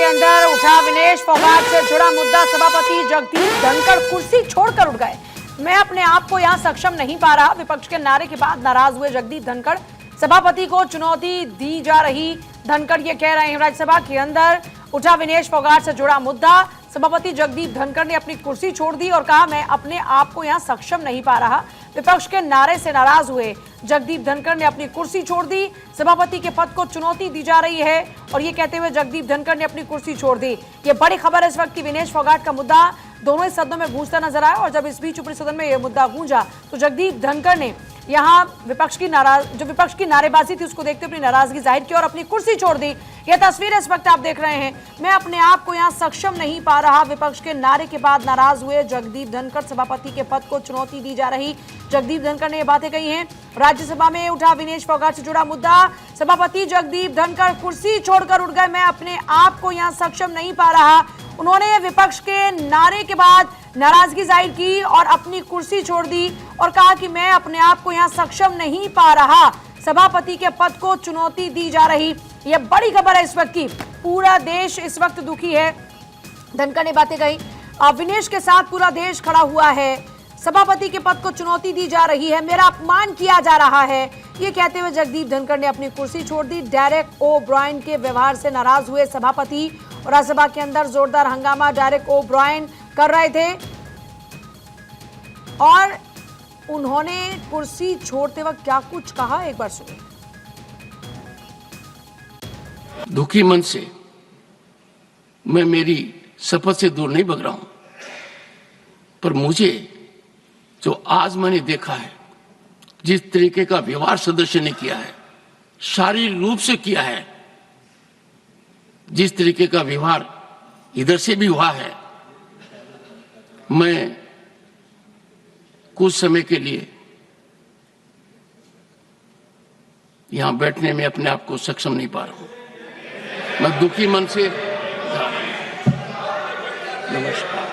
अंदर उठा विनेश फोगाट से जुड़ा मुद्दा। सभापति जगदीप धनखड़ कुर्सी छोड़कर उठ गए। मैं अपने आप को यहां सक्षम नहीं पा रहा। विपक्ष के नारे के बाद नाराज हुए जगदीप धनखड़। सभापति को चुनौती दी जा रही, धनखड़ ये कह रहे हैं। राज्यसभा के अंदर उठा विनेश फोगाट से जुड़ा मुद्दा। सभापति जगदीप धनखड़ ने अपनी कुर्सी छोड़ दी और कहा, मैं अपने आप को यहां सक्षम नहीं पा रहा। विपक्ष के नारे से नाराज हुए जगदीप धनखड़ ने अपनी कुर्सी छोड़ दी। सभापति के पद को चुनौती दी जा रही है और ये कहते हुए जगदीप धनखड़ ने अपनी कुर्सी छोड़ दी। ये बड़ी खबर है इस वक्त की। विनेश फोगाट का मुद्दा दोनों ही सदनों में गूंजता नजर आया और जब इस बीच ऊपरी सदन में यह मुद्दा गूंजा तो जगदीप धनखड़ ने यहां विपक्ष की नारेबाजी थी उसको देखते अपनी नाराजगी जाहिर की और अपनी कुर्सी छोड़ दी। यह तस्वीर इस वक्त आप देख रहे हैं। मैं अपने आप को यहां सक्षम नहीं पा रहा। विपक्ष के नारे के बाद नाराज हुए जगदीप धनखड़। सभापति के पद को चुनौती दी जा रही, जगदीप धनखड़ ने यह बातें कही हैं। राज्यसभा में उठा विनेश फोगाट से जुड़ा मुद्दा। सभापति जगदीप धनखड़ कुर्सी छोड़कर उठ गए। मैं अपने आप को यहां सक्षम नहीं पा रहा। उन्होंने विपक्ष के नारे के बाद नाराजगी जाहिर की और अपनी कुर्सी छोड़ दी और कहा कि मैं अपने आप को यहां सक्षम नहीं पा रहा। सभापति के पद को चुनौती दी जा रही। यह बड़ी खबर है इस वक्त की। पूरा देश इस वक्त दुखी है। धनखड़ ने बातें कही। विनेश के साथ पूरा देश खड़ा हुआ है। सभापति के पद को चुनौती दी जा रही है, मेरा अपमान किया जा रहा है, ये कहते हुए जगदीप धनखड़ ने अपनी कुर्सी छोड़ दी। डेरेक ओ ब्रायन के व्यवहार से नाराज हुए सभापति और राज्यसभा के अंदर जोरदार हंगामा डेरेक ओ ब्रायन कर रहे थे और उन्होंने कुर्सी छोड़ते वक्त क्या कुछ कहा, एक बार सुनिए। दुखी मन से मैं मेरी शपथ से दूर नहीं भग रहा हूं, पर मुझे जो आज मैंने देखा है, जिस तरीके का व्यवहार सदस्य ने किया है, शारीरिक रूप से किया है, जिस तरीके का व्यवहार इधर से भी हुआ है, मैं कुछ समय के लिए यहां बैठने में अपने आप को सक्षम नहीं पा रहा हूं। मैं दुखी मन से नमस्कार।